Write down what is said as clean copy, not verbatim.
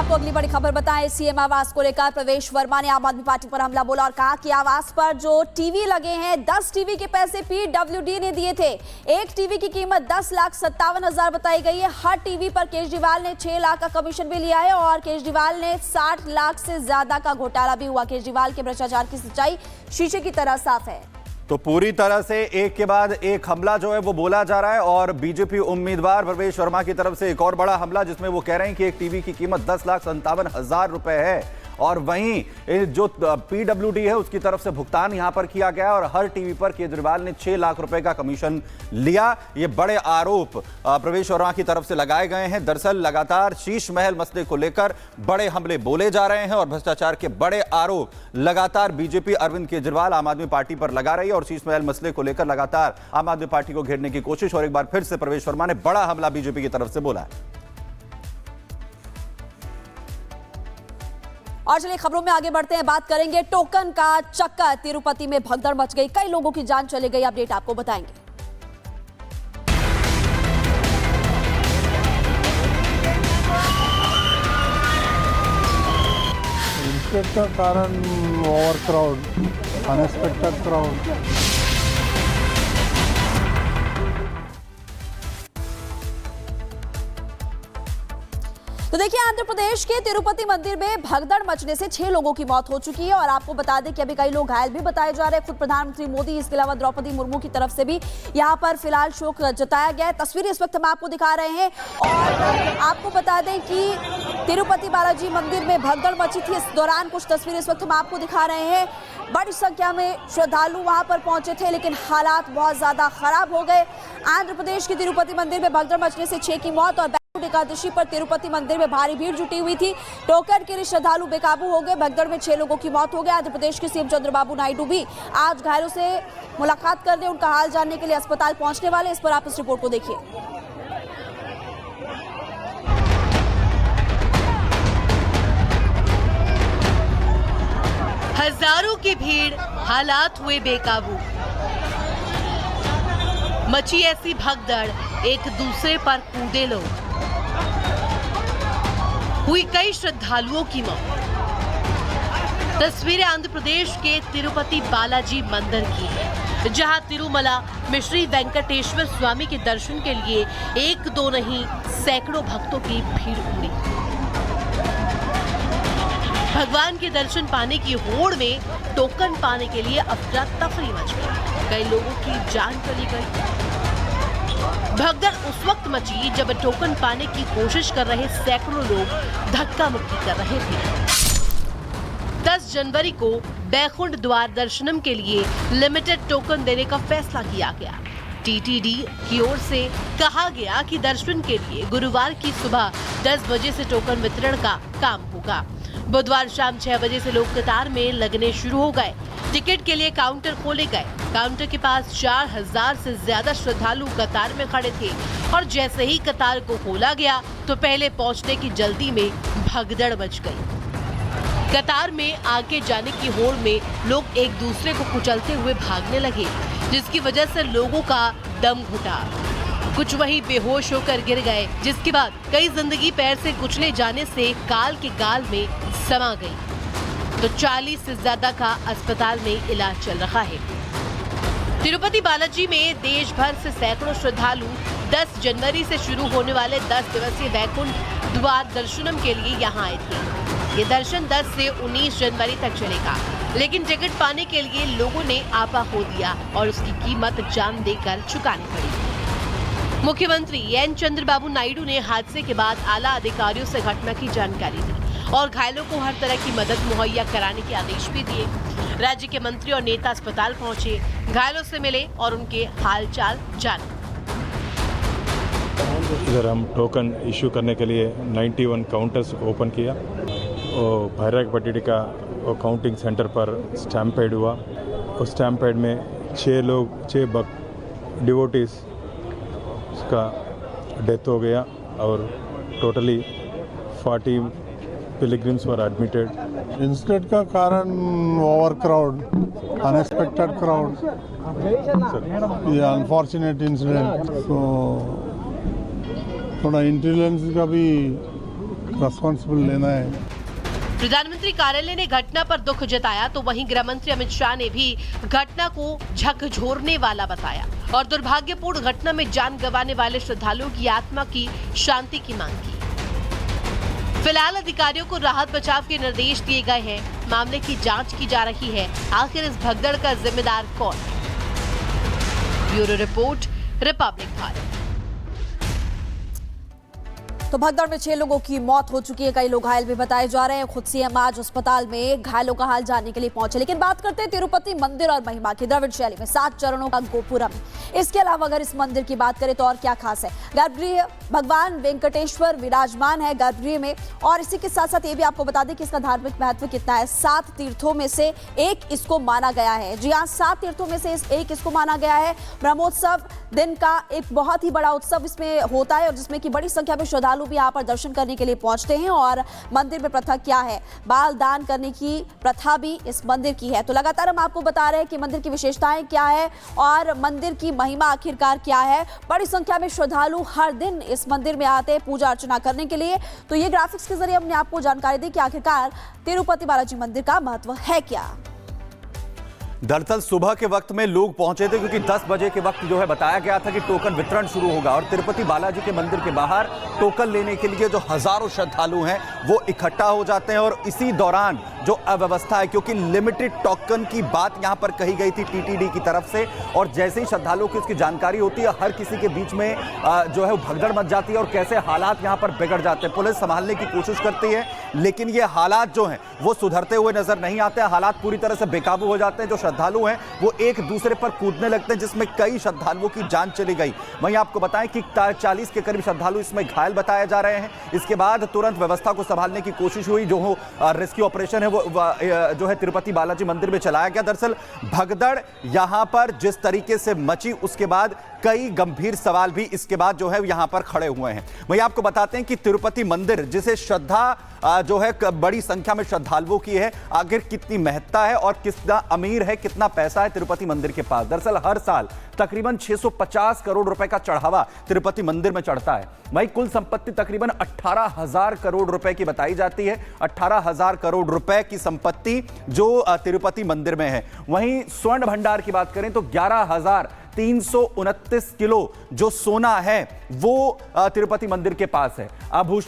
आपको अगली बड़ी खबर बताएं। सीएम आवास को लेकर प्रवेश वर्मा ने आम आदमी पार्टी पर हमला बोला और कहा कि आवास पर जो टीवी लगे हैं 10 टीवी के पैसे पीडब्ल्यूडी ने दिए थे। एक टीवी की कीमत 10,57,000 बताई गई है। हर टीवी पर केजरीवाल ने 6 लाख का कमीशन भी लिया है और केजरीवाल ने 60 लाख से ज्यादा का घोटाला भी हुआ। केजरीवाल के भ्रष्टाचार की सच्चाई शीशे की तरह साफ है। तो पूरी तरह से एक के बाद एक हमला जो है वो बोला जा रहा है और बीजेपी उम्मीदवार प्रवेश वर्मा की तरफ से एक और बड़ा हमला जिसमें वो कह रहे हैं कि एक टीवी की कीमत 10,57,000 रुपए है और वहीं जो पीडब्ल्यूडी है उसकी तरफ से भुगतान यहां पर किया गया और हर टीवी पर केजरीवाल ने 6 लाख रुपए का कमीशन लिया। ये बड़े आरोप प्रवेश वर्मा की तरफ से लगाए गए हैं। दरअसल लगातार शीश महल मसले को लेकर बड़े हमले बोले जा रहे हैं और भ्रष्टाचार के बड़े आरोप लगातार बीजेपी अरविंद केजरीवाल आम आदमी पार्टी पर लगा रही है और शीश महल मसले को लेकर लगातार आम आदमी पार्टी को घेरने की कोशिश। और एक बार फिर से प्रवेश वर्मा ने बड़ा हमला बीजेपी की तरफ से बोला है। और चलिए खबरों में आगे बढ़ते हैं, बात करेंगे टोकन का चक्कर। तिरुपति में भगदड़ मच गई, कई लोगों की जान चली गई। अपडेट आपको बताएंगे। का कारण ओवर क्राउड, अनएक्सपेक्टेड क्राउड। तो देखिए, आंध्र प्रदेश के तिरुपति मंदिर में भगदड़ मचने से 6 लोगों की मौत हो चुकी है और आपको बता दें कि अभी कई लोग घायल भी बताए जा रहे हैं। खुद प्रधानमंत्री मोदी, इसके अलावा द्रौपदी मुर्मू की तरफ से भी यहां पर फिलहाल शोक जताया गया है। तस्वीरें इस वक्त हम आपको दिखा रहे हैं और आपको बता दें कि तिरुपति बालाजी मंदिर में भगदड़ मची थी। इस दौरान कुछ तस्वीरें इस वक्त हम आपको दिखा रहे हैं। बड़ी संख्या में श्रद्धालु वहां पर पहुंचे थे लेकिन हालात बहुत ज्यादा खराब हो गए। आंध्र प्रदेश के तिरुपति मंदिर में भगदड़ मचने से 6 की मौत और एकादशी पर तिरुपति मंदिर में भारी भीड़ जुटी हुई थी। टोकन के लिए श्रद्धालु बेकाबू हो गए। भगदड़ में 6 लोगों की मौत हो गई। आंध्र प्रदेश के सीएम चंद्रबाबू नायडू भी आज घायलों से मुलाकात करने, उनका हाल जानने के लिए अस्पताल पहुंचने वाले। इस पर आप इस रिपोर्ट को देखिए। हजारों की भीड़, हालात हुए बेकाबू। मची ऐसी भगदड़, एक दूसरे पर कूदे लोग। हुई कई श्रद्धालुओं की मौत। तस्वीरें आंध्र प्रदेश के तिरुपति बालाजी मंदिर की है, जहां तिरुमला में श्री वेंकटेश्वर स्वामी के दर्शन के लिए एक दो नहीं सैकड़ों भक्तों की भीड़ उमड़ी। भगवान के दर्शन पाने की होड़ में टोकन पाने के लिए अफरा तफरी मच गई। कई लोगों की जान चली गई। भगदड़ उस वक्त मची जब टोकन पाने की कोशिश कर रहे सैकड़ों लोग धक्का मुक्की कर रहे थे। 10 जनवरी को बैकुंठ द्वार दर्शनम के लिए लिमिटेड टोकन देने का फैसला किया गया। टीटीडी की ओर से कहा गया कि दर्शन के लिए गुरुवार की सुबह 10 बजे से टोकन वितरण का काम होगा। बुधवार शाम 6 बजे से लोग कतार में लगने शुरू हो गए। टिकट के लिए काउंटर खोले गए। काउंटर के पास 4000 से ज्यादा श्रद्धालु कतार में खड़े थे और जैसे ही कतार को खोला गया तो पहले पहुंचने की जल्दी में भगदड़ मच गई। कतार में आगे जाने की होड़ में लोग एक दूसरे को कुचलते हुए भागने लगे, जिसकी वजह से लोगों का दम घुटा। कुछ वहीं बेहोश होकर गिर गए, जिसके बाद कई जिंदगी पैर से कुचले जाने से काल के गाल में समा गई। तो 40 से ज्यादा का अस्पताल में इलाज चल रहा है। तिरुपति बालाजी में देश भर से सैकड़ों श्रद्धालु 10 जनवरी से शुरू होने वाले 10 दिवसीय बैकुंठ द्वार दर्शनम के लिए यहाँ आए थे। ये दर्शन 10 से 19 जनवरी तक चलेगा, लेकिन टिकट पाने के लिए लोगों ने आपा खो दिया और उसकी कीमत जान देकर चुकानी पड़ी। मुख्यमंत्री एन चंद्रबाबू नायडू ने हादसे के बाद आला अधिकारियों से घटना की जानकारी दी और घायलों को हर तरह की मदद मुहैया कराने के आदेश भी दिए। राज्य के मंत्री और नेता अस्पताल पहुंचे, घायलों से मिले और उनके हालचाल जाने। इधर हम टोकन इश्यू करने के लिए 91 काउंटर्स ओपन किया और भैरकपट्टी का काउंटिंग सेंटर पर स्टैम्पेड हुआ। उस स्टैम्पेड में 6 डिवोटीज का डेथ हो गया और टोटली 40 पिलग्रिम्स वर एडमिटेड। इंसिडेंट का कारण ओवर क्राउड, अनएक्सपेक्टेड क्राउड, ये अनफॉर्चुनेट इंसिडेंट। तो थोड़ा इंटेलिजेंस का भी रेस्पॉन्सिबल लेना है। प्रधानमंत्री कार्यालय ने घटना पर दुख जताया तो वहीं गृह मंत्री अमित शाह ने भी घटना को झकझोरने वाला बताया और दुर्भाग्यपूर्ण घटना में जान गंवाने वाले श्रद्धालुओं की आत्मा की शांति की मांग की। फिलहाल अधिकारियों को राहत बचाव के निर्देश दिए गए हैं। मामले की जांच की जा रही है। आखिर इस भगदड़ का जिम्मेदार कौन है? Bureau report, Republic Bharat. तो भगदड़ में 6 लोगों की मौत हो चुकी है, कई लोग घायल भी बताए जा रहे हैं। खुद सीएम आज अस्पताल में घायलों का हाल जानने के लिए पहुंचे। लेकिन बात करते हैं तिरुपति मंदिर और महिमा की। द्रविड़ शैली में 7 चरणों का गोपुरम। इसके अलावा अगर इस मंदिर की बात करें तो और क्या खास है? गर्भगृह भगवान वेंकटेश्वर विराजमान है गर्भगृह में। और इसी के साथ साथ ये भी आपको बता दें कि इसका धार्मिक महत्व कितना है। 7 तीर्थों में से एक इसको माना गया है। जी हाँ, 7 तीर्थों में से एक इसको माना गया है। ब्रह्मोत्सव दिन का एक बहुत ही बड़ा उत्सव इसमें होता है और जिसमें कि बड़ी संख्या में श्रद्धालु भी यहाँ पर दर्शन करने के लिए पहुंचते हैं। और मंदिर में प्रथा क्या है? बाल दान करने की प्रथा भी इस मंदिर की है। तो लगातार हम आपको बता रहे हैं कि मंदिर की विशेषताएं क्या है और मंदिर की महिमा आखिरकार क्या है। बड़ी संख्या में श्रद्धालु हर दिन इस मंदिर में आते हैं पूजा अर्चना करने के लिए। तो ये ग्राफिक्स के जरिए हमने आपको जानकारी दी कि आखिरकार तिरुपति बालाजी मंदिर का महत्व है क्या। दरअसल सुबह के वक्त में लोग पहुंचे थे क्योंकि 10 बजे के वक्त जो है बताया गया था कि टोकन वितरण शुरू होगा और तिरुपति बालाजी के मंदिर के बाहर टोकन लेने के लिए जो हजारों श्रद्धालु हैं वो इकट्ठा हो जाते हैं। और इसी दौरान जो अव्यवस्था है, क्योंकि लिमिटेड टोकन की बात यहां पर कही गई थी टीटीडी की तरफ से, और जैसे ही श्रद्धालुओं की उसकी जानकारी होती है हर किसी के बीच में जो है भगदड़ मच जाती है और कैसे हालात यहां पर बिगड़ जाते हैं। पुलिस संभालने की कोशिश करती है लेकिन ये हालात जो हैं वो सुधरते हुए नजर नहीं आते हैं। हालात पूरी तरह से बेकाबू हो जाते हैं। जो श्रद्धालु हैं वो एक दूसरे पर कूदने लगते हैं जिसमें कई श्रद्धालुओं की जान चली गई। वहीं आपको बताएं कि 40 के करीब श्रद्धालु इसमें घायल बताए जा रहे हैं। इसके बाद तुरंत व्यवस्था को संभालने की कोशिश हुई। जो रेस्क्यू ऑपरेशन है वो जो है तिरुपति बालाजी मंदिर में चलाया गया। दरअसल भगदड़ यहां पर जिस तरीके से मची उसके बाद कई गंभीर सवाल भी इसके बाद जो है यहां पर खड़े हुए हैं। वहीं आपको बताते हैं कि तिरुपति मंदिर जिसे श्रद्धा जो है बड़ी संख्या में श्रद्धालुओं की है, आखिर कितनी महत्ता है और कितना अमीर है, कितना पैसा है तिरुपति मंदिर के पास। दरअसल हर साल तकरीबन 650 करोड़ रुपए का चढ़ावा तिरुपति मंदिर में चढ़ता है। वहीं कुल संपत्ति तकरीबन 18,000 करोड़ रुपए की बताई जाती है। 18,000 करोड़ रुपए की संपत्ति जो तिरुपति मंदिर में है। वहीं स्वर्ण भंडार की बात करें तो 11,329 किलो जो सोना है वो तिरुपति मंदिर के पास है। आभूषण